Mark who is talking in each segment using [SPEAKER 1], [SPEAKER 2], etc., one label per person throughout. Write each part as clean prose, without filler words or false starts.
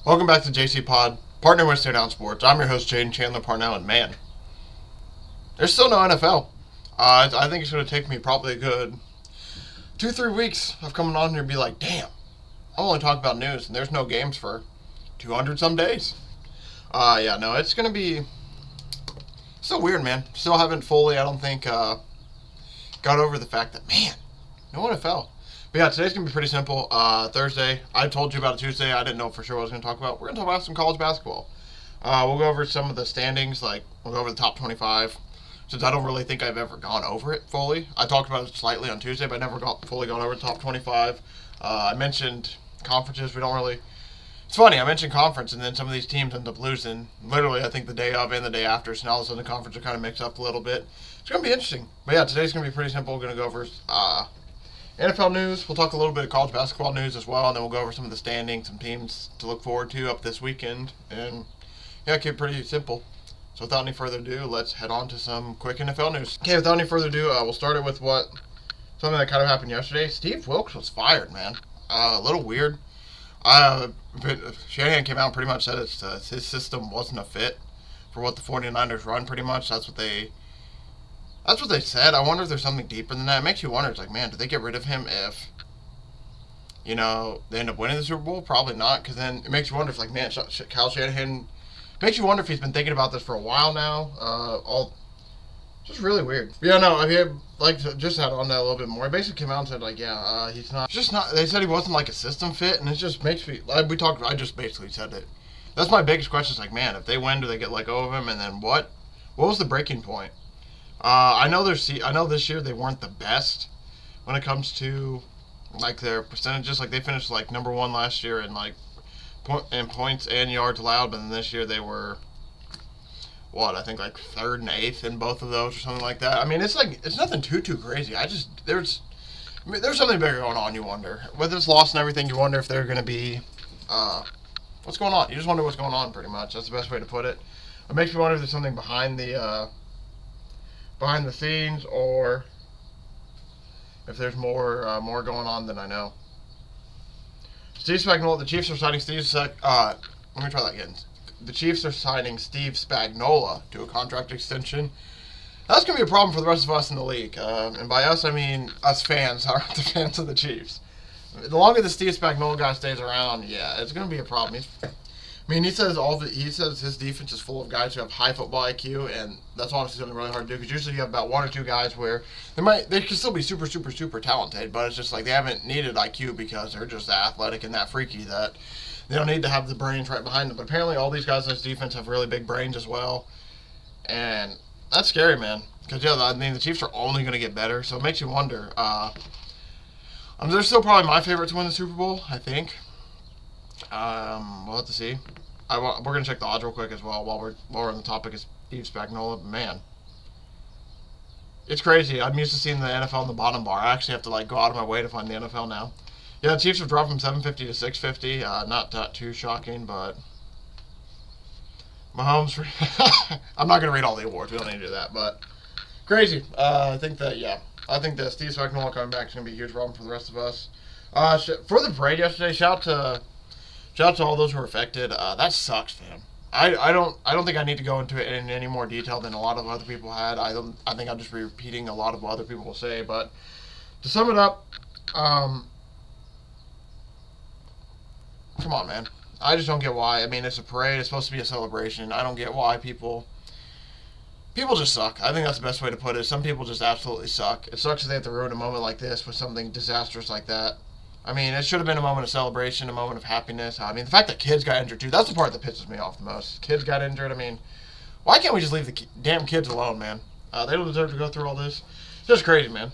[SPEAKER 1] Welcome back to JCPod, partner with Stay Down Sports. I'm your host, Jaden Chandler Parnell, and man, there's still no NFL. I think it's going to take me probably a good 2-3 weeks of coming on here and be like, damn, I'm only talking about news, and there's no games for 200 some days. It's going to be still weird, man. Still haven't fully, I don't think, got over the fact that, man, no NFL. But yeah, today's going to be pretty simple. Thursday, I told you about it Tuesday. I didn't know for sure what I was going to talk about. We're going to talk about some college basketball. We'll go over some of the standings, we'll go over the top 25, since I don't really think I've ever gone over it fully. I talked about it slightly on Tuesday, but I never fully gone over the top 25. I mentioned conferences. It's funny, I mentioned conference, and then some of these teams end up losing, literally, I think, the day of and the day after, so now all of a sudden the conference are kind of mixed up a little bit. It's going to be interesting. But yeah, today's going to be pretty simple. We're going to go over NFL news. We'll talk a little bit of college basketball news as well, and then we'll go over some of the standings, some teams to look forward to up this weekend, and yeah, keep it pretty simple. So without any further ado, let's head on to some quick NFL news. Okay, without any further ado, we'll start it with something that kind of happened yesterday. Steve Wilkes was fired, man. A little weird. Shanahan came out and pretty much said his system wasn't a fit for what the 49ers run, pretty much. That's what they said. I wonder if there's something deeper than that. It makes you wonder. It's like, man, did they get rid of him if, they end up winning the Super Bowl? Probably not, because then it makes you wonder if, like, man, Kyle Shanahan, makes you wonder if he's been thinking about this for a while now. Just really weird. But yeah, no, I mean, just add on that a little bit more. He basically came out and said, he's not, just not, they said he wasn't, like, a system fit, and it just makes me, I just basically said it. That's my biggest question. Is like, man, if they win, do they get let go of him, and then what? What was the breaking point? I know this year they weren't the best when it comes to like their percentages. Like they finished like number one last year in like in points and yards allowed, but then this year they were I think like third and eighth in both of those or something like that. I mean, it's nothing too crazy. There's something bigger going on. You wonder with this loss and everything. You wonder if they're going to be what's going on. You just wonder what's going on. Pretty much, that's the best way to put it. It makes me wonder if there's something behind the scenes, or if there's more going on than I know. Steve Spagnuolo, the Chiefs are signing let me try that again. The Chiefs are signing Steve Spagnuolo to a contract extension. That's going to be a problem for the rest of us in the league. And by us, I mean us fans, aren't the fans of the Chiefs. The longer the Steve Spagnuolo guy stays around, yeah, it's going to be a problem. He says his defense is full of guys who have high football IQ, and that's honestly something really hard to do, because usually you have about one or two guys where they can still be super, super, super talented, but it's just like they haven't needed IQ because they're just that athletic and that freaky that they don't need to have the brains right behind them. But apparently all these guys on this defense have really big brains as well, and that's scary, man, because the Chiefs are only going to get better, so it makes you wonder. They're still probably my favorite to win the Super Bowl, I think. We'll have to see. We're going to check the odds real quick as well while we're on the topic of Steve Spagnuolo. Man, it's crazy. I'm used to seeing the NFL in the bottom bar. I actually have to go out of my way to find the NFL now. Yeah, the Chiefs have dropped from 750 to 650. Not that too shocking, but Mahomes. I'm not going to read all the awards. We don't need to do that, but crazy. I think that Steve Spagnuolo coming back is going to be a huge problem for the rest of us. For the parade yesterday, shout out to all those who were affected. That sucks, man. I don't think I need to go into it in any more detail than a lot of other people had. I think I'll just be repeating a lot of what other people will say. But to sum it up, come on, man. I just don't get why. I mean, it's a parade. It's supposed to be a celebration. I don't get why people just suck. I think that's the best way to put it. Some people just absolutely suck. It sucks that they have to ruin a moment like this with something disastrous like that. I mean, it should have been a moment of celebration, a moment of happiness. I mean, the fact that kids got injured, too, that's the part that pisses me off the most. Kids got injured. I mean, why can't we just leave the damn kids alone, man? They don't deserve to go through all this. It's just crazy, man.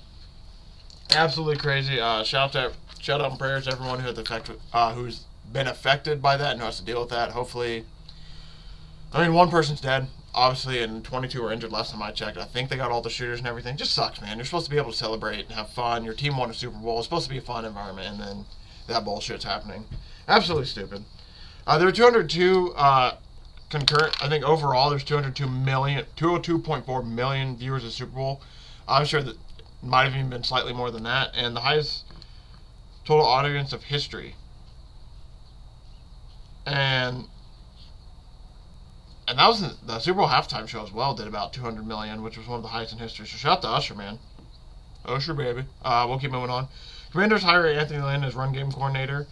[SPEAKER 1] Absolutely crazy. Shout out and prayers to everyone who's been affected by that and who has to deal with that. Hopefully, one person's dead, obviously, and 22 were injured last time I checked. I think they got all the shooters and everything. It just sucks, man. You're supposed to be able to celebrate and have fun. Your team won a Super Bowl. It's supposed to be a fun environment, and then that bullshit's happening. Absolutely stupid. There were 202 concurrent. I think overall there's 202.4 million viewers of Super Bowl. I'm sure that might have even been slightly more than that, and the highest total audience of history. and that was the Super Bowl halftime show as well. Did about 200 million, which was one of the highest in history. So shout out to Usher, man. Usher, baby. We'll keep moving on. Commanders hire Anthony Lynn as run game coordinator.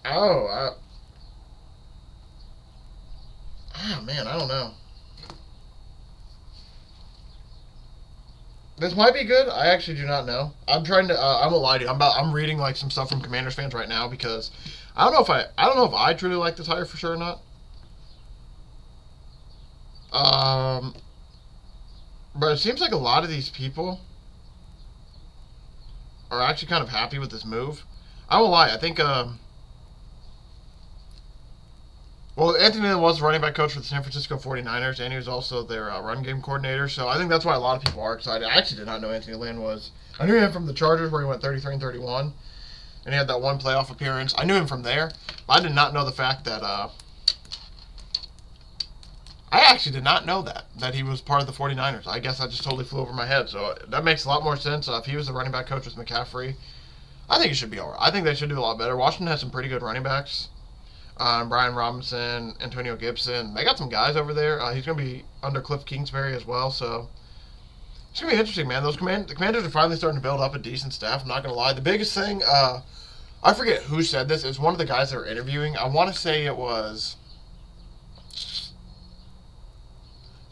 [SPEAKER 1] Oh man, I don't know. This might be good. I actually do not know. I'm trying to. I won't lie to you. I'm reading like some stuff from Commanders fans right now because I don't know if I truly like this hire for sure or not. But it seems like a lot of these people are actually kind of happy with this move. I won't lie. I think. Well, Anthony Lynn was the running back coach for the San Francisco 49ers, and he was also their run game coordinator. So I think that's why a lot of people are excited. I actually did not know Anthony Lynn was. I knew him from the Chargers where he went 33-31, and he had that one playoff appearance. I knew him from there, but I did not know the fact that. I actually did not know that he was part of the 49ers. I guess I just totally flew over my head. So that makes a lot more sense. If he was the running back coach with McCaffrey, I think it should be all right. I think they should do a lot better. Washington has some pretty good running backs. Brian Robinson, Antonio Gibson. They got some guys over there. He's going to be under Cliff Kingsbury as well. So it's going to be interesting, man. The Commanders are finally starting to build up a decent staff. I'm not going to lie. The biggest thing, I forget who said this. It was one of the guys that were interviewing. I want to say it was...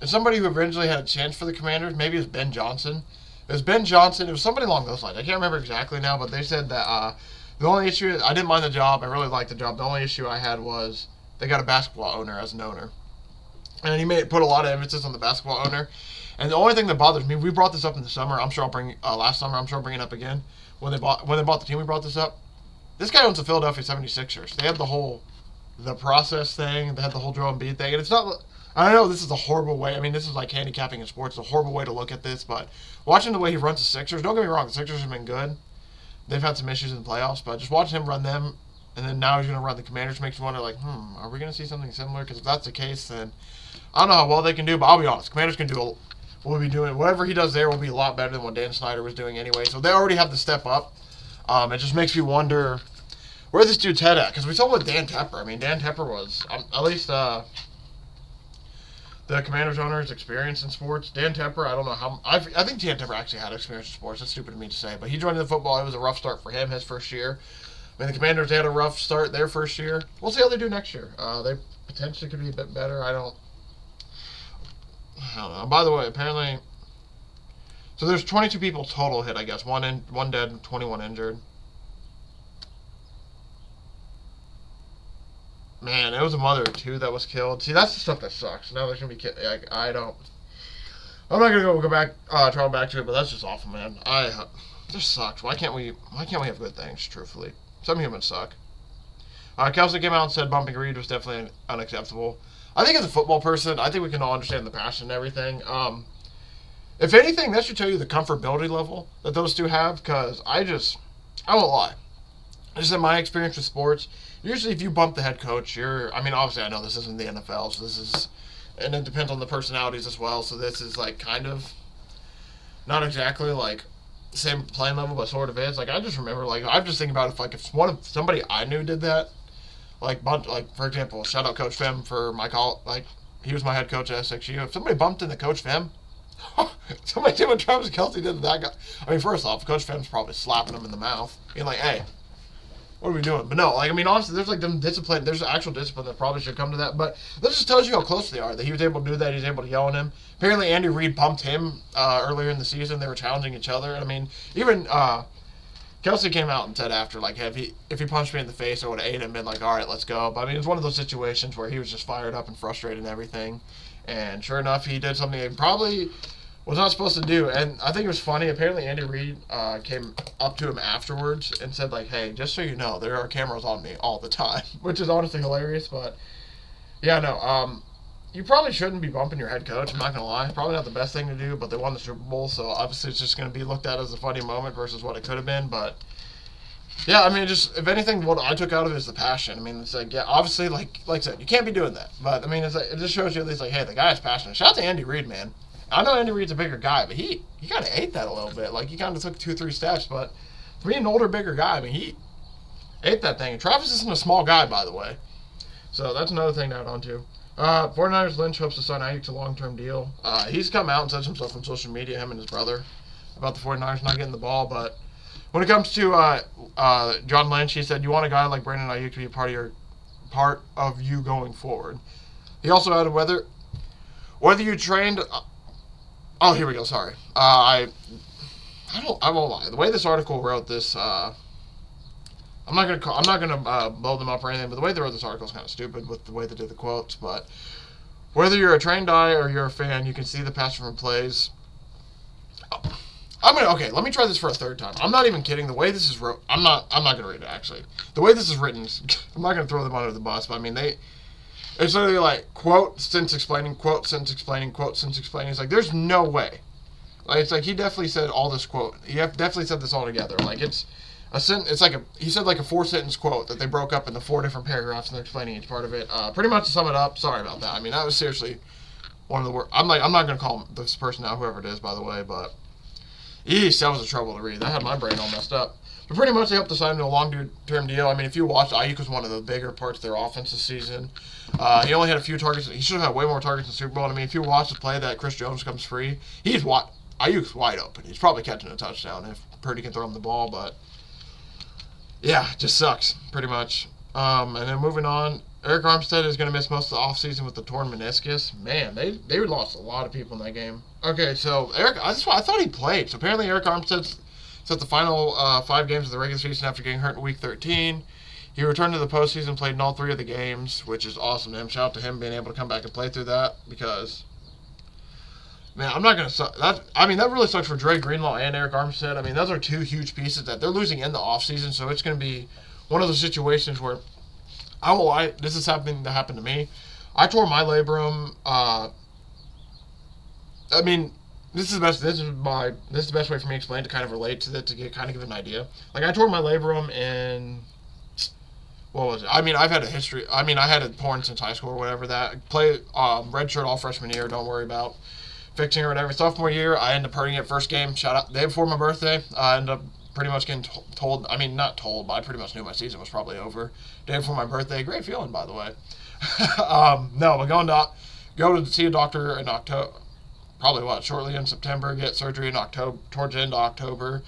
[SPEAKER 1] It's somebody who originally had a chance for the Commanders. Maybe it was Ben Johnson. It was Ben Johnson. It was somebody along those lines. I can't remember exactly now, but they said that the only issue is I didn't mind the job. I really liked the job. The only issue I had was they got a basketball owner as an owner. And he put a lot of emphasis on the basketball owner. And the only thing that bothers me, we brought this up in the summer. I'm sure I'll bring last summer. I'm sure I'll bring it up again. When they bought the team, we brought this up. This guy owns the Philadelphia 76ers. They had the process thing. They had the whole Joel Embiid thing. And it's not... I know this is a horrible way. I mean, this is like handicapping in sports. It's a horrible way to look at this, but watching the way he runs the Sixers, don't get me wrong, the Sixers have been good. They've had some issues in the playoffs, but just watching him run them, and then now he's going to run the Commanders makes me wonder, like, are we going to see something similar? Because if that's the case, then I don't know how well they can do, but I'll be honest. Commanders can do we'll be doing whatever he does there will be a lot better than what Dan Snyder was doing anyway. So they already have to step up. It just makes me wonder where this dude's head at. Because we saw with Dan Tepper. I mean, Dan Tepper was at least the Commanders owner's experience in sports. Dan Tepper, I don't know how... I think Dan Tepper actually had experience in sports. That's stupid of me to say. But he joined the football. It was a rough start for him his first year. I mean, the Commanders had a rough start their first year. We'll see how they do next year. They potentially could be a bit better. I don't know. By the way, apparently... So there's 22 people total hit, I guess. One dead and 21 injured. Man, it was a mother of two that was killed. See, that's the stuff that sucks. Now there's gonna be kids. Like, I'm not gonna go back, travel back to it, but that's just awful, man. It just sucks. Why can't we have good things? Truthfully, some humans suck. Kelsey came out and said bumping Reed was definitely unacceptable. I think as a football person, I think we can all understand the passion and everything. If anything, that should tell you the comfortability level that those two have. Because I won't lie. Just in my experience with sports. Usually if you bump the head coach, obviously I know this isn't the NFL, so and it depends on the personalities as well, so this is like kind of not exactly like same playing level, but sort of is. Like I just remember, like I'm just thinking about if somebody I knew did that, like for example, shout out Coach Fem for my call, like he was my head coach at SXU. If somebody bumped into Coach Fem, somebody did what Travis Kelce did to that guy. I mean, first off, Coach Fem's probably slapping him in the mouth, being like, hey, what are we doing? But no, honestly, there's there's actual discipline that probably should come to that. But that just tells you how close they are, that he was able to do that, he's able to yell at him. Apparently Andy Reid bumped him earlier in the season. They were challenging each other. I mean, even Kelsey came out and said after, like, if he punched me in the face, I would have ate him and been like, all right, let's go. But I mean, it's one of those situations where he was just fired up and frustrated and everything. And sure enough, he did something he probably was not supposed to do. And I think it was funny. Apparently Andy Reid came up to him afterwards and said, like, hey, just so you know, there are cameras on me all the time, which is honestly hilarious. But yeah, no, you probably shouldn't be bumping your head coach. I'm not gonna lie, probably not the best thing to do. But they won the Super Bowl, so obviously it's just gonna be looked at as a funny moment versus what it could have been. But yeah, I mean, just if anything, what I took out of it is the passion. I mean, it's like, yeah, obviously, like I said, you can't be doing that. But I mean, it's like, it just shows you at least, like, hey, the guy's passionate. Shout out to Andy Reid, man. I know Andy Reid's a bigger guy, but he kind of ate that a little bit. Like, he kind of took 2-3 steps, but for being an older, bigger guy, I mean, ate that thing. And Travis isn't a small guy, by the way. So that's another thing to add on to. 49ers Lynch hopes to sign Ayuk to a long-term deal. He's come out and said some stuff on social media, him and his brother, about the 49ers not getting the ball. But when it comes to John Lynch, he said, you want a guy like Brandon Ayuk to be a part of you going forward. He also added whether you trained... oh, here we go, sorry. I won't lie. The way this article wrote this... I'm not gonna blow them up or anything, but the way they wrote this article is kind of stupid with the way they did the quotes. But whether you're a trained eye or you're a fan, you can see the passion from plays. Okay. Let me try this for a third time. I'm not even kidding. The way this is wrote, I'm not gonna read it actually. The way this is written, I'm not gonna throw them under the bus. But I mean, it's literally like quote sentence explaining, quote sentence explaining, quote sentence explaining. It's like there's no way. Like it's like he definitely said all this quote. He definitely said this all together. Like it's like he said like a 4-sentence quote that they broke up into 4 different paragraphs and they're explaining each part of it. Pretty much to sum it up, sorry about that. I mean, that was seriously one of the worst. I'm not going to call this person out, whoever it is, by the way, but that was a trouble to read. That had my brain all messed up. But pretty much they hope to sign him to a long-term deal. I mean, if you watched, Ayuk was one of the bigger parts of their offense this season. He only had a few targets. He should have had way more targets in the Super Bowl. And I mean, if you watch the play that Chris Jones comes free, Ayuk's wide open. He's probably catching a touchdown if Purdy can throw him the ball, but... yeah, it just sucks, pretty much. And then moving on, Eric Armstead is going to miss most of the offseason with the torn meniscus. Man, they lost a lot of people in that game. Okay, so I thought he played. So apparently Eric Armstead set the final 5 games of the regular season after getting hurt in Week 13. He returned to the postseason, played in all 3 of the games, which is awesome to him. Shout out to him being able to come back and play through that because... man, I'm not going to... that really sucks for Dre Greenlaw and Eric Armstead. I mean, those are 2 huge pieces that they're losing in the offseason, so it's going to be one of those situations where... this is something that happened to me. I tore my labrum... I mean, this is the best way for me to explain to kind of relate to it, to kind of give an idea. Like, I tore my labrum in... what was it? I mean, I've had a history... I mean, I had it torn since high school or whatever that. Play red shirt all freshman year, don't worry about fixing or whatever. Sophomore year, I ended up hurting it first game. Shout out, day before my birthday. I ended up pretty much getting told. I mean, not told, but I pretty much knew my season was probably over. Day before my birthday. Great feeling, by the way. No, but go to see a doctor in October. Probably shortly in September. Get surgery in October, towards the end of October.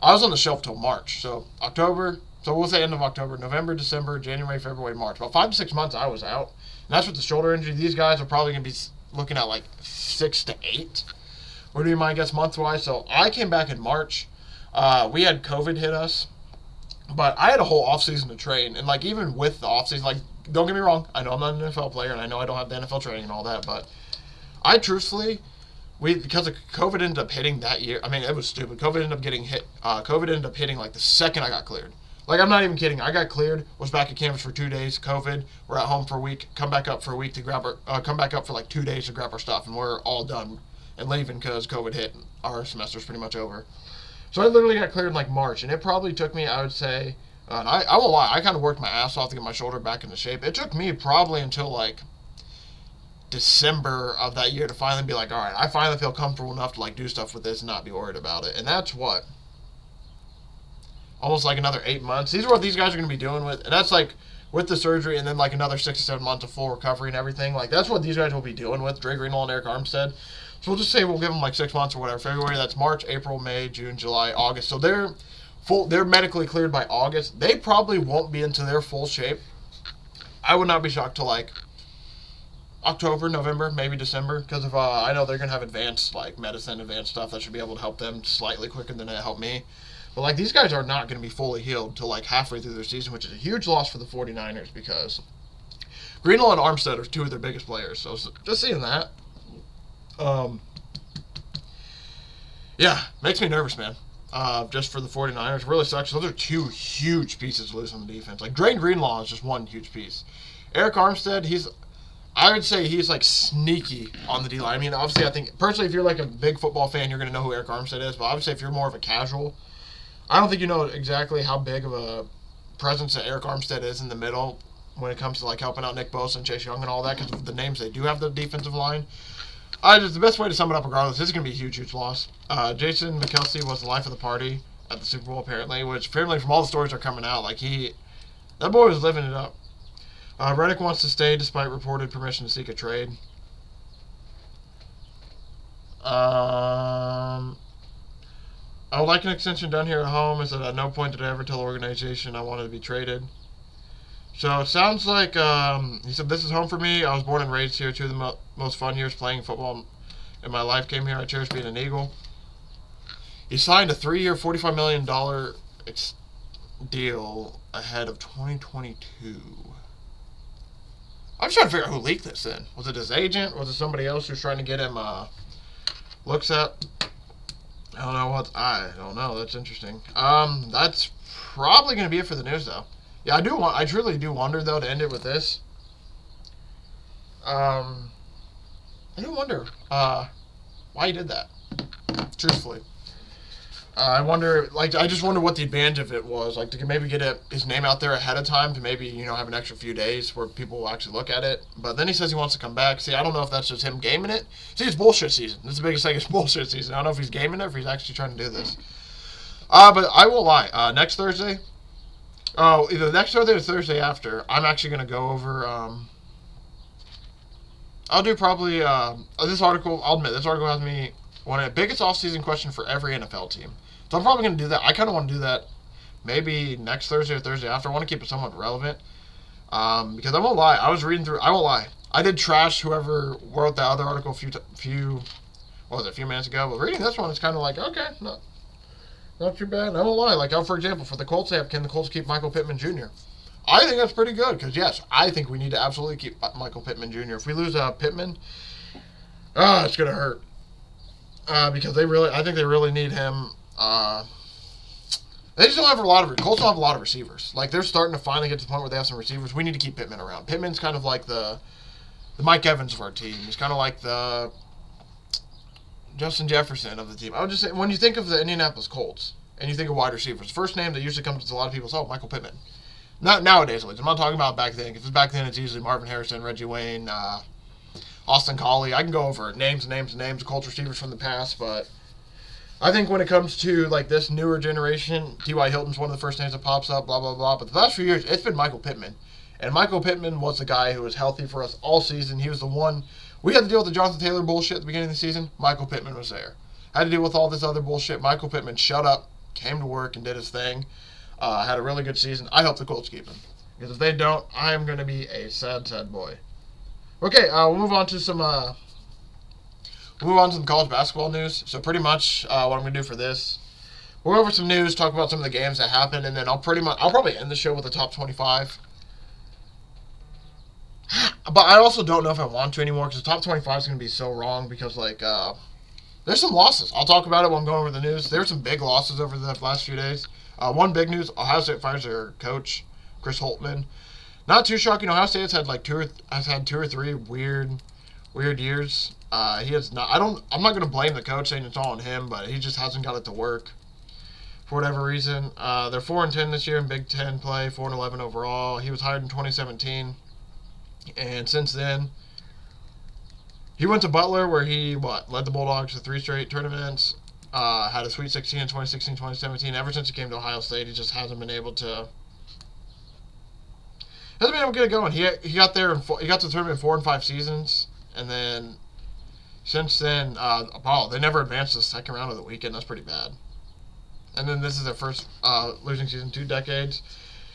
[SPEAKER 1] I was on the shelf till March. So October. So we'll say end of October, November, December, January, February, March. About 5 to 6 months I was out. And that's with the shoulder injury. These guys are probably going to be looking at like 6 to 8 would be my guess month-wise. So I came back in March. We had COVID hit us, but I had a whole offseason to train. And like even with the offseason, like don't get me wrong, I know I'm not an NFL player and I know I don't have the NFL training and all that, but I truthfully, because of COVID ended up hitting that year. I mean, it was stupid. COVID ended up getting hit. COVID ended up hitting like the second I got cleared. Like, I'm not even kidding. I got cleared, was back at campus for 2 days, COVID. We're at home for a week, come back up for a week to grab come back up for like 2 days to grab our stuff, and we're all done and leaving because COVID hit. Our semester's pretty much over. So I literally got cleared in like March, and it probably took me, I would say, and I won't lie, I kind of worked my ass off to get my shoulder back into shape. It took me probably until like December of that year to finally be like, all right, I finally feel comfortable enough to like do stuff with this and not be worried about it. And that's what? Almost like another 8 months. These are what these guys are going to be doing with, and that's like with the surgery and then like another 6 to 7 months of full recovery and everything. Like that's what these guys will be doing with Dre Greenlaw and Eric Armstead. So we'll just say we'll give them like 6 months or whatever. February, that's March, April, May, June, July, August. So they're medically cleared by August. They probably won't be into their full shape. I would not be shocked to like October, November, maybe December, because of I know they're gonna have advanced like medicine, advanced stuff that should be able to help them slightly quicker than it helped me. But like these guys are not going to be fully healed till like halfway through their season, which is a huge loss for the 49ers because Greenlaw and Armstead are 2 of their biggest players. So just seeing that, yeah, makes me nervous, man. Just for the 49ers, really sucks. Those are 2 huge pieces to lose on the defense. Like Dre Greenlaw is just 1 huge piece. Eric Armstead, I would say he's like sneaky on the D-line. I mean, obviously, I think personally, if you're like a big football fan, you're going to know who Eric Armstead is. But obviously, if you're more of a casual, I don't think you know exactly how big of a presence that Eric Armstead is in the middle when it comes to like helping out Nick Bosa and Chase Young and all that because of the names they do have the defensive line. Just the best way to sum it up, regardless, this is going to be a huge, huge loss. Jason McKelsey was the life of the party at the Super Bowl, apparently, which apparently from all the stories that are coming out, like he That boy was living it up. Redick wants to stay despite reported permission to seek a trade. I would like an extension done here at home. Is that at no point did I ever tell the organization I wanted to be traded. So it sounds like he said, "This is home for me. I was born and raised here. Two of the most fun years playing football in my life came here. I cherish being an Eagle." He signed a 3-year, $45 million deal ahead of 2022. I'm trying to figure out who leaked this in. Was it his agent? Was it somebody else who's trying to get him looks at? I don't know. That's interesting. That's probably going to be it for the news, though. Yeah, I truly do wonder, though, to end it with this. I do wonder why he did that. Truthfully. I wonder, I just wonder what the advantage of it was. To maybe get his name out there ahead of time to maybe, have an extra few days where people will actually look at it. But then he says he wants to come back. See, I don't know if that's just him gaming it. See, it's bullshit season. That's the biggest thing. It's bullshit season. I don't know if he's gaming it or if he's actually trying to do this. But I won't lie. Next Thursday, either next Thursday or Thursday after, I'm actually going to go over, I'll do probably, this article, I'll admit, this article has me one of the biggest off-season question for every NFL team. So I'm probably going to do that. I kind of want to do that maybe next Thursday or Thursday after. I want to keep it somewhat relevant. Because I won't lie. I was reading through. I won't lie. I did trash whoever wrote that other article a few minutes ago. But reading this one, it's kind of like, okay, not too bad. I won't lie. For example, for the Colts, can the Colts keep Michael Pittman Jr.? I think that's pretty good. Because, yes, I think we need to absolutely keep Michael Pittman Jr. If we lose Pittman, it's going to hurt. Because I think they really need him. They just don't have Colts don't have a lot of receivers. They're starting to finally get to the point where they have some receivers. We need to keep Pittman around. Pittman's kind of like the Mike Evans of our team. He's kind of like the Justin Jefferson of the team. I would just say, when you think of the Indianapolis Colts and you think of wide receivers, the first name that usually comes to a lot of people is, Michael Pittman. Not nowadays, at least. I'm not talking about back then. If it's back then, it's usually Marvin Harrison, Reggie Wayne, Austin Collie. I can go over names of Colts receivers from the past, but I think when it comes to this newer generation, T.Y. Hilton's one of the first names that pops up, blah, blah, blah. But the last few years, it's been Michael Pittman. And Michael Pittman was the guy who was healthy for us all season. He was the one. We had to deal with the Jonathan Taylor bullshit at the beginning of the season. Michael Pittman was there. Had to deal with all this other bullshit. Michael Pittman shut up, came to work, and did his thing. Had a really good season. I hope the Colts keep him. Because if they don't, I am going to be a sad, sad boy. Okay, we'll move on to some college basketball news. So pretty much what I'm going to do for this, we'll go over some news, talk about some of the games that happened, and then I'll probably end the show with the top 25. But I also don't know if I want to anymore because the top 25 is going to be so wrong because there's some losses. I'll talk about it while I'm going over the news. There's some big losses over the last few days. One big news: Ohio State fires their coach, Chris Holtmann. Not too shocking. Ohio State has had two or three weird years. He has not. I'm not going to blame the coach, saying it's all on him, but he just hasn't got it to work for whatever reason. They're 4-10 this year in Big Ten play, 4-11 overall. He was hired in 2017, and since then, he went to Butler, where he led the Bulldogs to 3 straight tournaments. Had a Sweet 16 in 2016, 2017. Ever since he came to Ohio State, he just hasn't been able to get it going. He got there he got to the tournament in 4 and 5 seasons, and then since then, they never advanced to the second round of the weekend. That's pretty bad. And then this is their first losing season in 2 decades.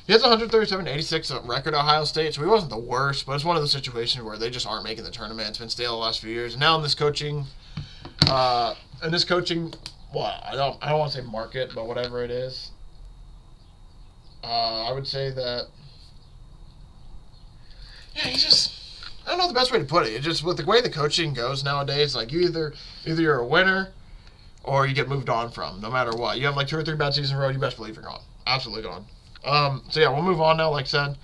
[SPEAKER 1] He has 137-86 record at Ohio State, so he wasn't the worst, but it's one of those situations where they just aren't making the tournament. It's been stale the last few years, and now in this coaching. I don't want to say market, but whatever it is, I would say that, I don't know the best way to put it. It's just with the way the coaching goes nowadays, you either you're a winner or you get moved on from, no matter what. You have 2 or 3 bad seasons in a row, you best believe you're gone. Absolutely gone. So yeah, we'll move on now. Like I said,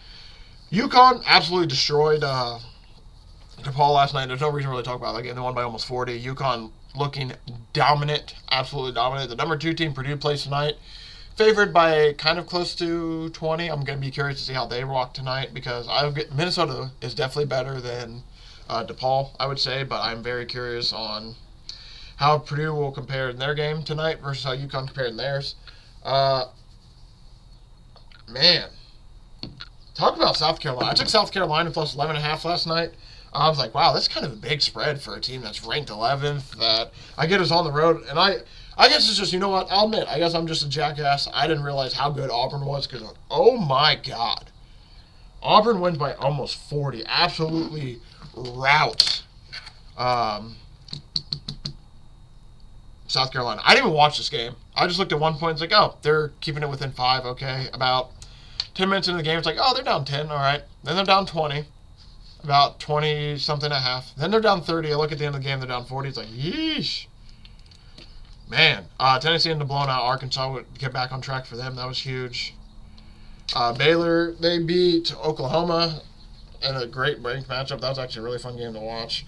[SPEAKER 1] UConn absolutely destroyed DePaul last night. There's no reason to really talk about it. They won by almost 40. UConn looking dominant, absolutely dominant. The number 2 team, Purdue, plays tonight. Favored by kind of close to 20. I'm going to be curious to see how they walk tonight because Minnesota is definitely better than DePaul, I would say, but I'm very curious on how Purdue will compare in their game tonight versus how UConn compared in theirs. Man, Talk about South Carolina. I took South Carolina plus 11.5 last night. I was like, wow, that's kind of a big spread for a team that's ranked 11th. That I get us on the road, and I guess it's just, you know what? I'll admit, I guess I'm just a jackass. I didn't realize how good Auburn was because, oh my God, Auburn wins by almost 40. Absolutely rout South Carolina. I didn't even watch this game. I just looked at one point. It's like, oh, they're keeping it within 5. Okay, about 10 minutes into the game, it's like, oh, they're down 10. All right, then they're down 20. About 20-something and a half. Then they're down 30. I look at the end of the game, they're down 40. It's like, yeesh. Man, Tennessee ended up blowing out Arkansas. Would get back on track for them. That was huge. Baylor, they beat Oklahoma in a great ranked matchup. That was actually a really fun game to watch.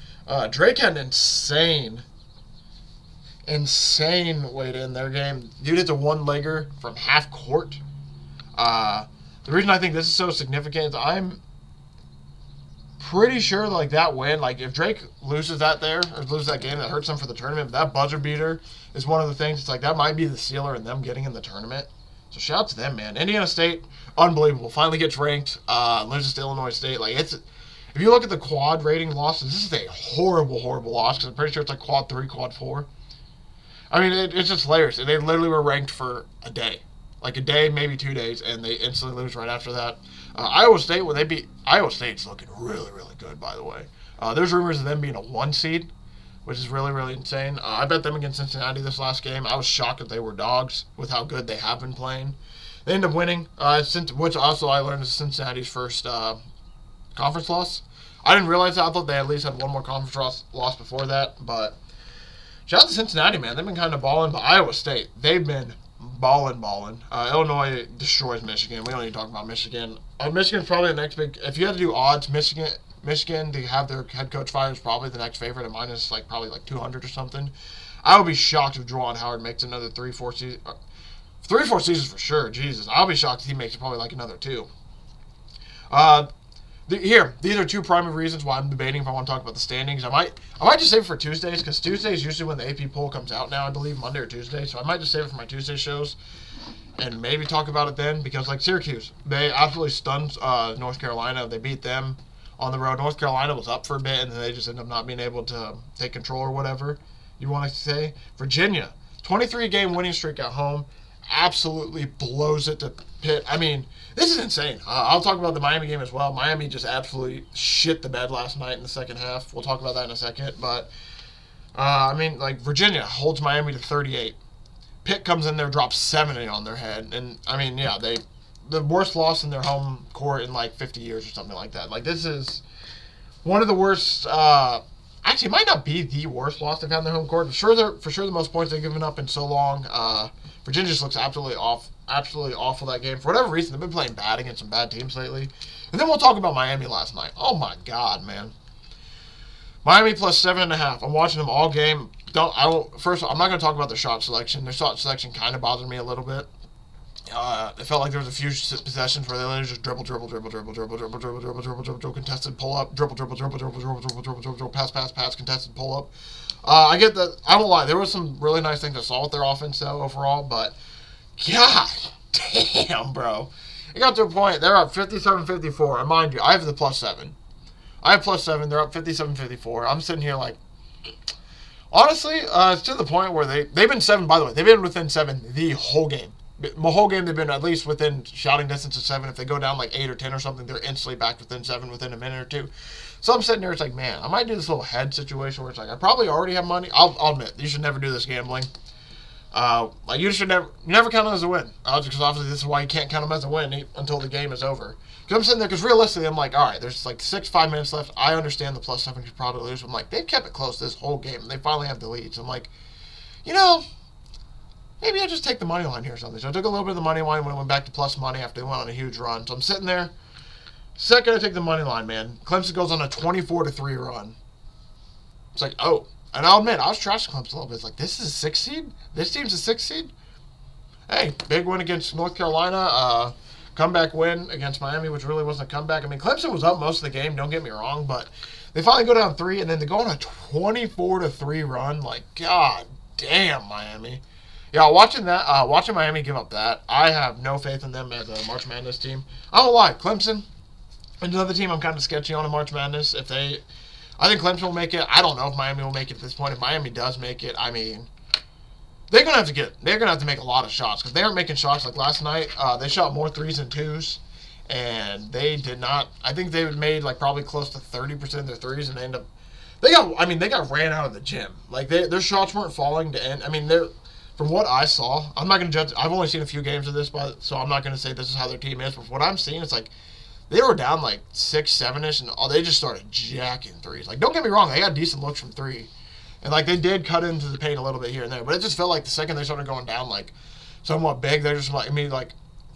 [SPEAKER 1] Drake had an insane weight in their game. Dude hits a one-legger from half court. The reason I think this is so significant is I'm pretty sure like that win, like if Drake loses that there or loses that game, that hurts them for the tournament. But that buzzer beater is one of the things. It's like that might be the sealer in them getting in the tournament. So shout out to them, man. Indiana State, unbelievable. Finally gets ranked. Loses to Illinois State. Like it's, if you look at the quad rating losses, this is a horrible loss because I'm pretty sure it's like quad 3, quad 4. I mean, it's just layers. They literally were ranked for a day. Like a day, maybe 2 days, and they instantly lose right after that. Iowa State, when they beat Iowa State's looking really good, by the way. There's rumors of them being a 1 seed, which is really insane. I bet them against Cincinnati this last game. I was shocked that they were dogs with how good they have been playing. They ended up winning, which also I learned is Cincinnati's first conference loss. I didn't realize that. I thought they at least had one more conference loss before that. But shout out to Cincinnati, man. They've been kind of balling. But Iowa State, they've been balling. Illinois destroys Michigan. We don't need to talk about Michigan. Michigan's probably the next big. If you had to do odds, Michigan to have their head coach fired is probably the next favorite. At minus probably 200 or something. I would be shocked if Juwan Howard makes another 3-4 seasons. 3-4 seasons for sure. Jesus, I'll be shocked if he makes it probably another 2. These are 2 primary reasons why I'm debating if I want to talk about the standings. I might just save it for Tuesdays because Tuesday is usually when the AP poll comes out now. I believe Monday or Tuesday, so I might just save it for my Tuesday shows and maybe talk about it then because Syracuse, they absolutely stunned North Carolina. They beat them on the road. North Carolina was up for a bit and then they just ended up not being able to take control or whatever you want to say. Virginia, 23-game winning streak at home. Absolutely blows it to Pitt. I mean, this is insane. I'll talk about the Miami game as well. Miami just absolutely shit the bed last night in the second half. We'll talk about that in a second. But, Virginia holds Miami to 38. Pitt comes in there, drops 70 on their head. And, the worst loss in their home court in 50 years or something like that. This is one of the worst. Actually, it might not be the worst loss they've had in their home court. For sure the most points they've given up in so long. Virginia just looks absolutely awful that game. For whatever reason, they've been playing bad against some bad teams lately. And then we'll talk about Miami last night. Oh my God, man. Miami plus 7.5. I'm watching them all game. First of all, I'm not going to talk about their shot selection. Their shot selection kind of bothered me a little bit. It felt like there was a few possessions where they literally just dribble, contested pull up, dribble, pass, contested pull up. I get that. I won't lie. There was some really nice things I saw with their offense though overall, but God damn, bro, it got to a point they're up 57-54. And mind you, I have the plus 7. I have plus 7. They're up 57-54. I'm sitting here honestly, it's to the point where they've been 7. By the way, they've been within 7 the whole game. The whole game they've been at least within shouting distance of 7. If they go down 8 or 10 or something, they're instantly back within 7 within a minute or 2. So I'm sitting there, it's man, I might do this little head situation where it's I probably already have money. I'll admit, you should never do this gambling. You should never count them as a win. Because obviously this is why you can't count them as a win until the game is over. Because I'm sitting there, because realistically, I'm all right, there's 5 minutes left. I understand the plus 7 could probably lose. I'm they've kept it close this whole game, and they finally have the lead. So I'm maybe I just take the money line here or something. So I took a little bit of the money line when I went back to plus money after they went on a huge run. So I'm sitting there. Second, I take the money line, man. Clemson goes on a 24-3 run. It's oh. And I'll admit, I was trashing Clemson a little bit. It's this is a 6 seed? This team's a 6 seed? Hey, big win against North Carolina. Comeback win against Miami, which really wasn't a comeback. Clemson was up most of the game, don't get me wrong, but they finally go down 3, and then they go on a 24-3 run. God damn, Miami. Yeah, watching Miami give up that, I have no faith in them as a March Madness team. I won't lie, Clemson, Another team I'm kind of sketchy on in March Madness. I think Clemson will make it. I don't know if Miami will make it at this point. If Miami does make it, I mean, they're gonna have to make a lot of shots because they aren't making shots like last night. They shot more threes than twos, and they did not. I think they made like probably close to 30% of their threes, and they got ran out of the gym. Like their shots weren't falling to end. I mean, from what I saw, I'm not gonna judge. I've only seen a few games of this, so I'm not gonna say this is how their team is. But from what I'm seeing, it's like they were down like 6, 7-ish, and they just started jacking threes. Like, don't get me wrong, they got decent looks from three. And, like, they did cut into the paint a little bit here and there. But it just felt like the second they started going down, like, somewhat big, they're just like,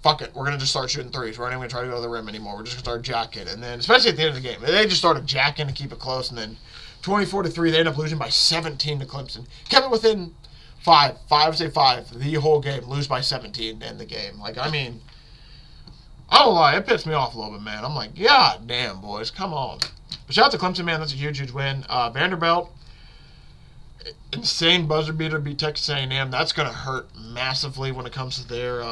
[SPEAKER 1] fuck it, we're going to just start shooting threes. We're not even going to try to go to the rim anymore. We're just going to start jacking. And then, especially at the end of the game, they just started jacking to keep it close. And then 24-3, they ended up losing by 17 to Clemson. Kept it within five, the whole game. Lose by 17 to end the game. Like, I mean, I don't lie, it pissed me off a little bit, man. I'm like, God damn, boys, come on. But shout out to Clemson, man. That's a huge, huge win. Vanderbilt, insane buzzer beater, beat Texas A&M. That's going to hurt massively when it comes to their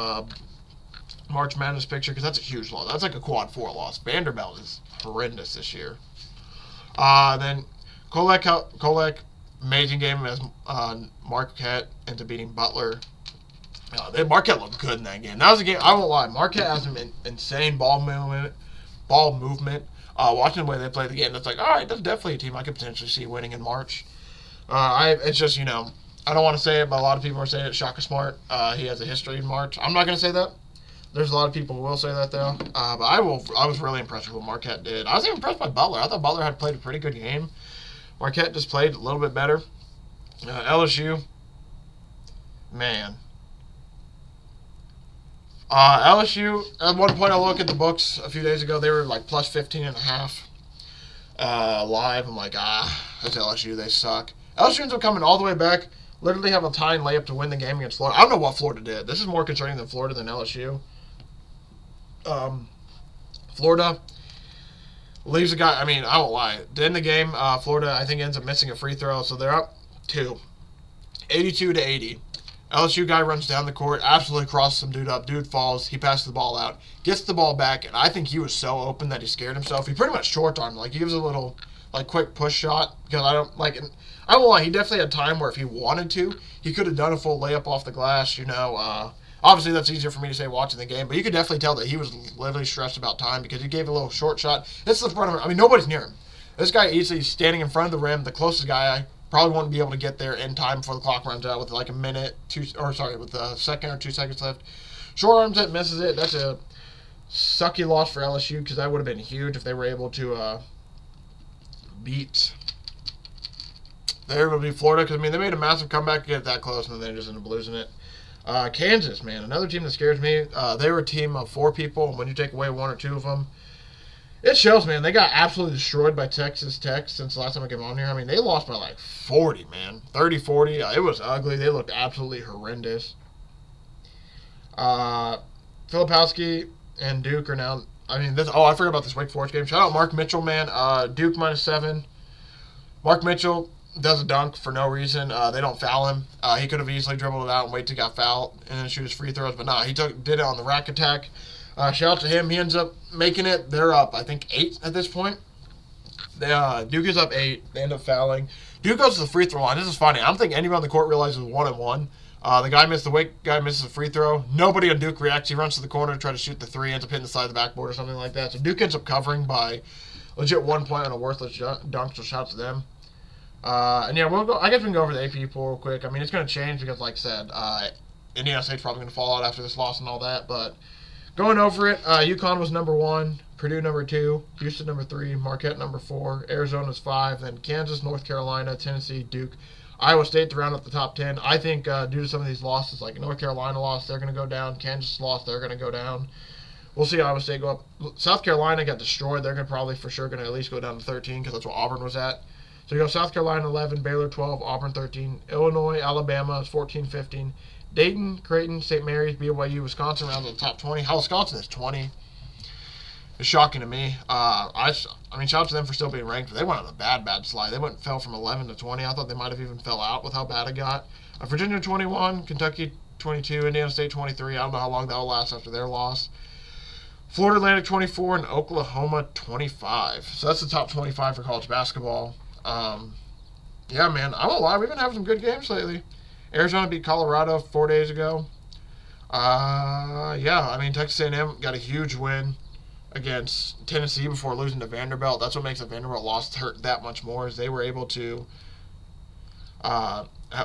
[SPEAKER 1] March Madness picture because that's a huge loss. That's like a quad 4 loss. Vanderbilt is horrendous this year. Then Kolek, amazing game as Marquette into beating Butler. Marquette looked good in that game. That was a game, I won't lie, Marquette has some insane ball movement. Watching the way they play the game, that's like, all right, that's definitely a team I could potentially see winning in March. It's just, I don't want to say it, but a lot of people are saying it. Shaka Smart, he has a history in March. I'm not going to say that. There's a lot of people who will say that, though. But I was really impressed with what Marquette did. I was even impressed by Butler. I thought Butler had played a pretty good game. Marquette just played a little bit better. LSU, man. LSU, at one point I look at the books a few days ago, they were like plus 15.5 live. I'm like, that's LSU, they suck. LSU ends up coming all the way back, literally have a tying layup to win the game against Florida. I don't know what Florida did. This is more concerning than Florida than LSU. Florida leaves a guy, I won't lie. To end the game, Florida, I think, ends up missing a free throw, so they're up 2. 82-80. LSU guy runs down the court, absolutely crosses some dude up. Dude falls. He passes the ball out, gets the ball back, and I think he was so open that he scared himself. He pretty much short-armed. Like, he gives a little, quick push shot because I won't lie, he definitely had time where if he wanted to, he could have done a full layup off the glass, Obviously, that's easier for me to say watching the game, but you could definitely tell that he was literally stressed about time because he gave a little short shot. It's the front of him. Nobody's near him. This guy easily standing in front of the rim, the closest guy probably won't be able to get there in time before the clock runs out with with a second or 2 seconds left. Short arms it, misses it. That's a sucky loss for LSU because that would have been huge if they were able to beat. They were able to beat Florida because, they made a massive comeback to get that close and then they just ended up losing it. Kansas, man, another team that scares me. They were a team of 4 people, and when you take away 1 or 2 of them, it shows, man. They got absolutely destroyed by Texas Tech since the last time I came on here. They lost by 40, man. 30-40. It was ugly. They looked absolutely horrendous. Filipowski and Duke are now... I forgot about this Wake Forest game. Shout out Mark Mitchell, man. Duke -7. Mark Mitchell does a dunk for no reason. They don't foul him. He could have easily dribbled it out and wait till he got fouled and then shoot his free throws, but nah, he did it on the rack attack. Shout out to him. He ends up making it. They're up, I think, 8 at this point. Duke is up 8. They end up fouling. Duke goes to the free throw line. This is funny. I don't think anybody on the court realizes 1-1. The Wake guy misses a free throw. Nobody on Duke reacts. He runs to the corner to try to shoot the 3, ends up hitting the side of the backboard or something like that. So Duke ends up covering by legit 1 point on a worthless dunk, so shout out to them. I guess we can go over the AP pool real quick. It's going to change because, like I said, Indiana State's probably going to fall out after this loss and all that, but going over it, UConn was number 1, Purdue number 2, Houston number 3, Marquette number 4, Arizona's 5, then Kansas, North Carolina, Tennessee, Duke, Iowa State to round up the top 10. I think due to some of these losses, like North Carolina loss, they're going to go down. Kansas loss, they're going to go down. We'll see Iowa State go up. South Carolina got destroyed. They're going to at least go down to 13 because that's what Auburn was at. So you go South Carolina 11, Baylor 12, Auburn 13, Illinois, Alabama is 14-15. Dayton, Creighton, St. Mary's, BYU, Wisconsin around the top 20. How Wisconsin is 20 is shocking to me. Shout out to them for still being ranked. But they went on a bad slide. They fell from 11 to 20. I thought they might have even fell out with how bad it got. Virginia 21, Kentucky 22, Indiana State 23. I don't know how long that will last after their loss. Florida Atlantic 24 and Oklahoma 25. So that's the top 25 for college basketball. Yeah, man, I won't lie. We've been having some good games lately. Arizona beat Colorado 4 days ago. Yeah, I mean, Texas A&M got a huge win against Tennessee before losing to Vanderbilt. That's what makes the Vanderbilt loss hurt that much more, is they were able to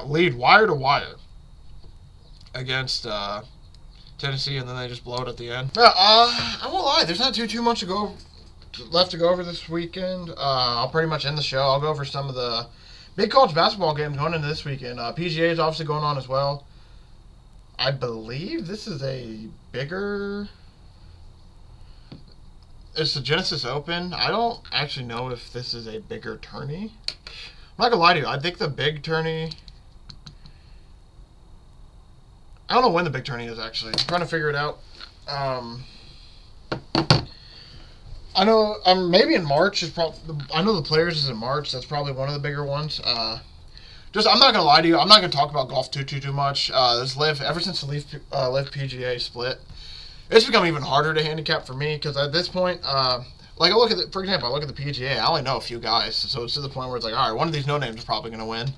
[SPEAKER 1] lead wire to wire against Tennessee, and then they just blow it at the end. Yeah, I won't lie. There's not too much left to go over this weekend. I'll pretty much end the show. I'll go over some of the big college basketball games going into this weekend. PGA is obviously going on as well. I believe this is a bigger... It's the Genesis Open. I don't actually know if this is a bigger tourney. I'm not going to lie to you. I think the big tourney... I don't know when the big tourney is, actually. I'm trying to figure it out. I know maybe in March is probably. I know the Players is in March. That's probably one of the bigger ones. I'm not gonna lie to you. I'm not gonna talk about golf too much. This ever since the Live PGA split, it's become even harder to handicap for me because at this point, like I look at for example, I look at the PGA. I only know a few guys, so it's to the point where it's like, all right, one of these no names is probably gonna win.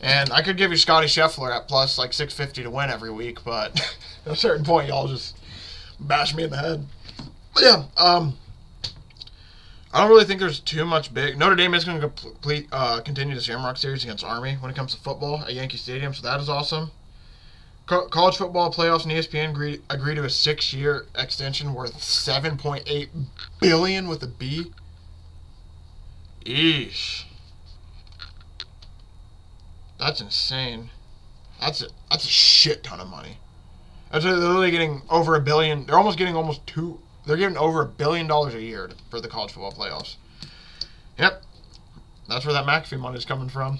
[SPEAKER 1] And I could give you Scotty Scheffler at plus like 650 to win every week, but at a certain point, y'all just bash me in the head. But yeah, I don't really think there's too much big. Notre Dame is going to continue the Shamrock Series against Army when it comes to football at Yankee Stadium, so that is awesome. College football playoffs and ESPN agree to a 6-year extension worth $7.8 billion with a B. Eesh. That's insane. That's a shit ton of money. They're literally getting over $1 billion. They're almost getting They're getting over $1 billion a year for the college football playoffs. Yep, that's where that McAfee money is coming from.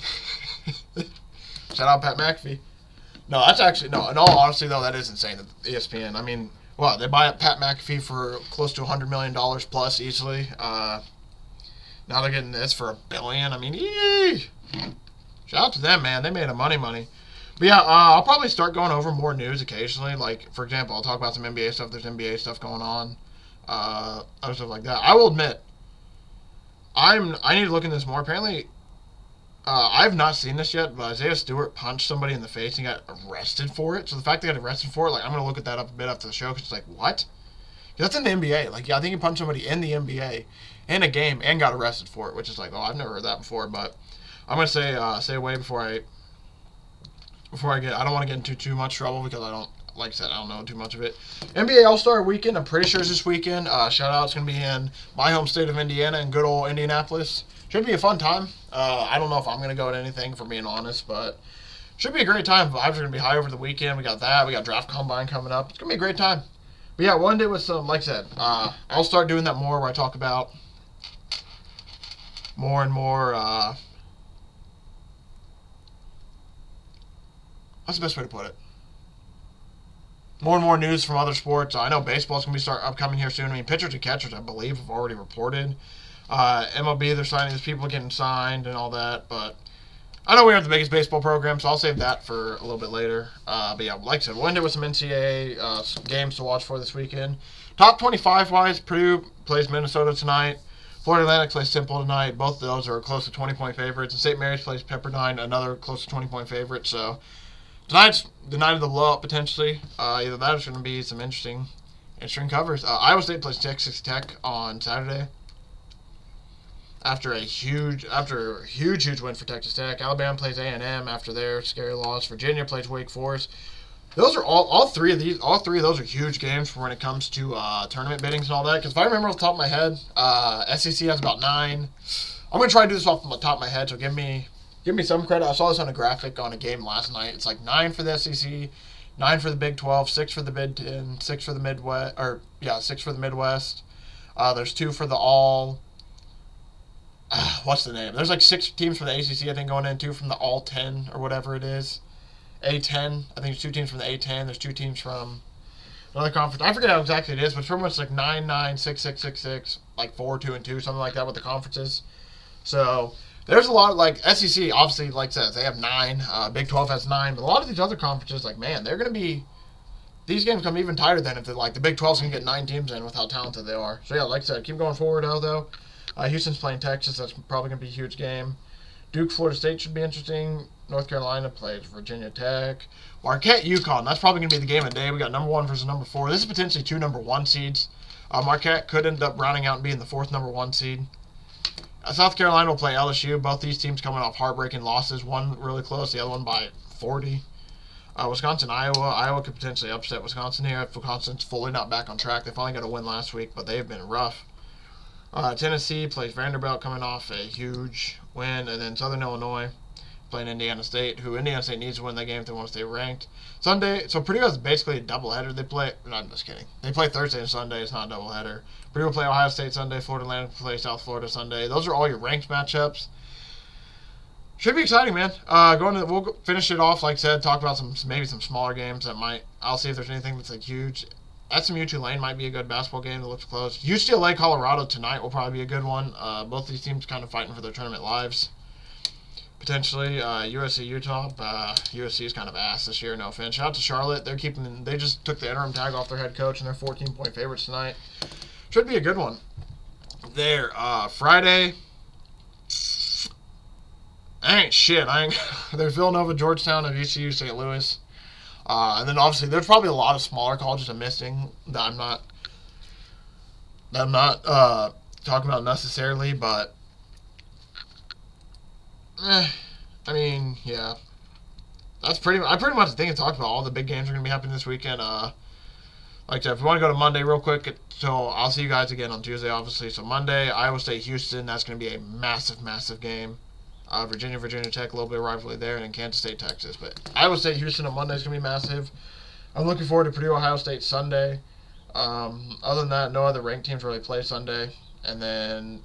[SPEAKER 1] Shout out Pat McAfee. No, that's actually no. In all honesty, though, that is insane. ESPN. I mean, well, they buy up Pat McAfee for close to $100 million plus easily. Now they're getting this for $1 billion. I mean, yee! Shout out to them, man. They made a money. But yeah, I'll probably start going over more news occasionally. Like, for example, I'll talk about some NBA stuff. There's NBA stuff going on. Other stuff like that. I will admit, I need to look into this more. Apparently, I've not seen this yet, but Isaiah Stewart punched somebody in the face and got arrested for it. So the fact they got arrested for it, like, I'm going to look at that up a bit after the show, because it's like, what? That's in the NBA. Like, yeah, I think he punched somebody in the NBA in a game and got arrested for it, which is like, oh, I've never heard that before. But I'm going to stay away before I don't want to get into too much trouble, because like I said, I don't know too much of it. NBA All-Star Weekend, I'm pretty sure it's this weekend. Shout out, it's going to be in my home state of Indiana, in good old Indianapolis. Should be a fun time. I don't know if I'm going to go to anything, for being honest, but should be a great time. Vibes are going to be high over the weekend. We got that. We got Draft Combine coming up. It's going to be a great time. But yeah, one day with some, like I said, I'll start doing that more, where I talk about more and more, what's the best way to put it? More and more news from other sports. I know baseball's going to be upcoming here soon. I mean, pitchers and catchers, I believe, have already reported. MLB, they're signing. There's people getting signed and all that. But I know we aren't the biggest baseball program, so I'll save that for a little bit later. But yeah, like I said, we'll end it with some NCAA games to watch for this weekend. Top 25-wise, Purdue plays Minnesota tonight. Florida Atlantic plays Temple tonight. Both of those are close to 20-point favorites. And St. Mary's plays Pepperdine, another close to 20-point favorite. So tonight's the night of the blow-up, potentially. Either that or it's going to be some interesting covers. Iowa State plays Texas Tech on Saturday. After a huge win for Texas Tech. Alabama plays A&M after their scary loss. Virginia plays Wake Forest. Those are all three of those are huge games for when it comes to tournament biddings and all that. Because if I remember off the top of my head, SEC has about 9. I'm going to try to do this off the top of my head, so give me some credit. I saw this on a graphic on a game last night. It's like 9 for the SEC, 9 for the Big 12, 6 for the Big 10, 6 for the Midwest, 6 for the Midwest. There's 2 for the all. What's the name? There's like 6 teams from the ACC, I think, going in, 2 from the all 10 or whatever it is. A10. I think there's 2 teams from the A10. There's 2 teams from another conference. I forget how exactly it is, but it's pretty much like 9, 9, 6, 6, 6, 6, like 4, 2, and 2, something like that with the conferences. So there's a lot of, like, SEC, obviously, like I said, they have 9. Big 12 has 9. But a lot of these other conferences, like, man, they're going to be these games come even tighter than if the Big 12's going to get 9 teams in with how talented they are. So, yeah, like I said, keep going forward, though. Houston's playing Texas. That's probably going to be a huge game. Duke, Florida State should be interesting. North Carolina plays Virginia Tech. Marquette, UConn. That's probably going to be the game of the day. We got number 1 versus number 4. This is potentially 2 number 1 seeds. Marquette could end up rounding out and being the 4th number 1 seed. South Carolina will play LSU. Both these teams coming off heartbreaking losses. One really close, the other one by 40. Wisconsin, Iowa. Iowa could potentially upset Wisconsin here if Wisconsin's fully not back on track. They finally got a win last week, but they've been rough. Tennessee plays Vanderbilt coming off a huge win. And then Southern Illinois playing Indiana State, who Indiana State needs to win that game if they want to stay ranked. Sunday, so Purdue is basically a doubleheader. They play, no, I'm just kidding. They play Thursday and Sunday. It's not a doubleheader. Purdue will play Ohio State Sunday. Florida Atlantic will play South Florida Sunday. Those are all your ranked matchups. Should be exciting, man. We'll finish it off, like I said, talk about maybe some smaller games that might. I'll see if there's anything that's huge. SMU Tulane might be a good basketball game that looks close. UCLA Colorado tonight will probably be a good one. Both these teams kind of fighting for their tournament lives. Potentially, USC Utah. USC is kind of ass this year. No offense. Shout out to Charlotte. They just took the interim tag off their head coach, and they're 14-point favorites tonight. Should be a good one. There, Friday. There's Villanova, Georgetown, and VCU, St. Louis. And then obviously there's probably a lot of smaller colleges I'm missing that I'm not talking about necessarily, but yeah. I pretty much think I talked about all the big games are going to be happening this weekend. Like I said, if we want to go to Monday real quick, so I'll see you guys again on Tuesday, obviously. So Monday, Iowa State, Houston, that's going to be a massive, massive game. Virginia Tech, a little bit of rivalry there, and then Kansas State, Texas. But Iowa State, Houston on Monday is going to be massive. I'm looking forward to Purdue, Ohio State Sunday. Other than that, no other ranked teams really play Sunday. And then,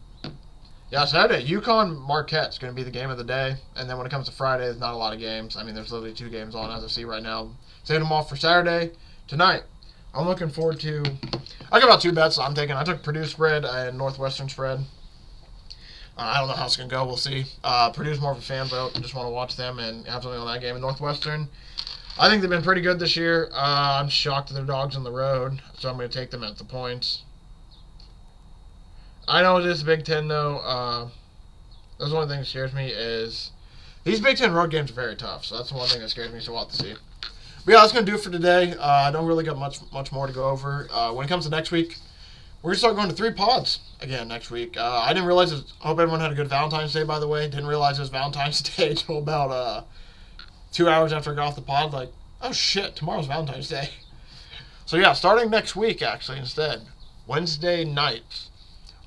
[SPEAKER 1] Saturday, UConn, Marquette is going to be the game of the day. And then when it comes to Friday, there's not a lot of games. I mean, there's literally 2 games on as I see right now. Saving them off for Saturday. Tonight, I'm looking forward to, I got about 2 bets I'm taking. I took Purdue spread and Northwestern spread. I don't know how it's going to go. We'll see. Purdue's more of a fan vote. I just want to watch them and have something on that game. And Northwestern, I think they've been pretty good this year. I'm shocked that they're dogs on the road, so I'm going to take them at the points. I know it is Big Ten, though. That's one thing that scares me is these Big Ten road games are very tough. So that's the one thing that scares me, so we'll have to see. But yeah, that's going to do it for today. I don't really got much more to go over. When it comes to next week, we're going to start going to 3 pods again next week. I didn't realize I hope everyone had a good Valentine's Day, by the way. Didn't realize it was Valentine's Day until about 2 hours after I got off the pod. Like, oh shit, tomorrow's Valentine's Day. So yeah, starting next week, actually, instead. Wednesday nights.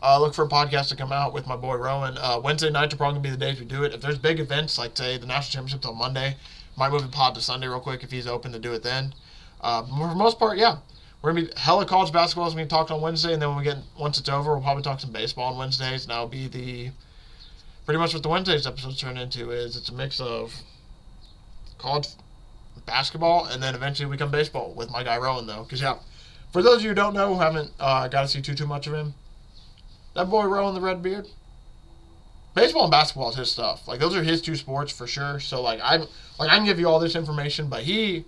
[SPEAKER 1] Look for a podcast to come out with my boy Rowan. Wednesday nights are probably going to be the days we do it. If there's big events, like, say, the National Championship till Monday, might move the pod to Sunday real quick if he's open to do it then. For the most part, yeah. We're going to be hella college basketball as we talked on Wednesday, and then once it's over, we'll probably talk some baseball on Wednesdays, and that'll be pretty much what the Wednesdays episodes turn into is it's a mix of college basketball, and then eventually we come baseball with my guy Rowan, though. Because, yeah, for those of you who don't know, who haven't got to see too much of him, that boy Rowan, the red beard, baseball and basketball is his stuff. Like, those are his 2 sports for sure. So, I can give you all this information, but he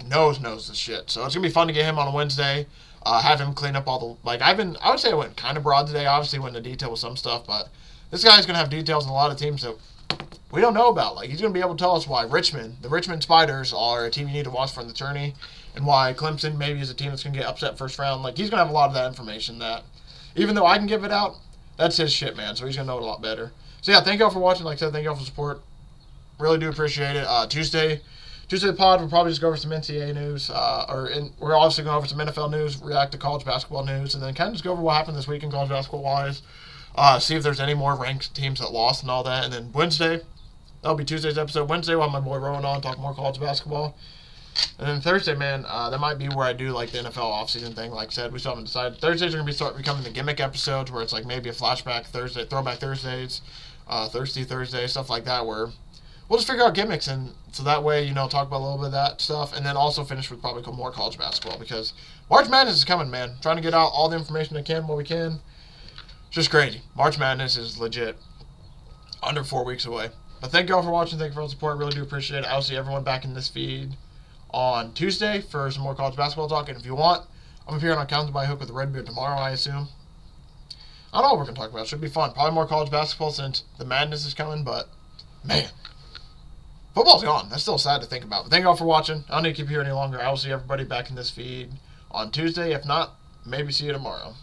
[SPEAKER 1] knows this shit. So it's gonna be fun to get him on a Wednesday. Have him clean up all the I would say I went kind of broad today. Obviously went into detail with some stuff, but this guy's gonna have details on a lot of teams that we don't know about. Like, he's gonna be able to tell us why the Richmond Spiders are a team you need to watch for in the tourney, and why Clemson maybe is a team that's gonna get upset first round. Like, he's gonna have a lot of that information that, even though I can give it out, that's his shit, man. So he's gonna know it a lot better. So yeah, thank y'all for watching. Like I said, thank y'all for the support. Really do appreciate it. Tuesday pod, we'll probably just go over some NCAA news, we're obviously going over some NFL news, react to college basketball news, and then kind of just go over what happened this week in college basketball-wise, see if there's any more ranked teams that lost and all that, and then Wednesday, that'll be Tuesday's episode. Wednesday, we'll have my boy Rowan on, talk more college basketball, and then Thursday, man, that might be where I do, the NFL offseason thing, like I said, we still haven't decided. Thursdays are going to start becoming the gimmick episodes, where it's maybe a flashback Thursday, throwback Thursdays, Thirsty Thursday, stuff like that, where we'll just figure out gimmicks, and so that way, talk about a little bit of that stuff, and then also finish with probably more college basketball, because March Madness is coming, man. Trying to get out all the information I can while we can. It's just crazy. March Madness is legit under 4 weeks away. But thank you all for watching. Thank you for all the support. I really do appreciate it. I'll see everyone back in this feed on Tuesday for some more college basketball talk. And if you want, I'm appearing on Count by Hook with the Redbeard tomorrow, I assume. I don't know what we're going to talk about. Should be fun. Probably more college basketball since the madness is coming, but man, football's gone. That's still sad to think about. But thank you all for watching. I don't need to keep you here any longer. I will see everybody back in this feed on Tuesday. If not, maybe see you tomorrow.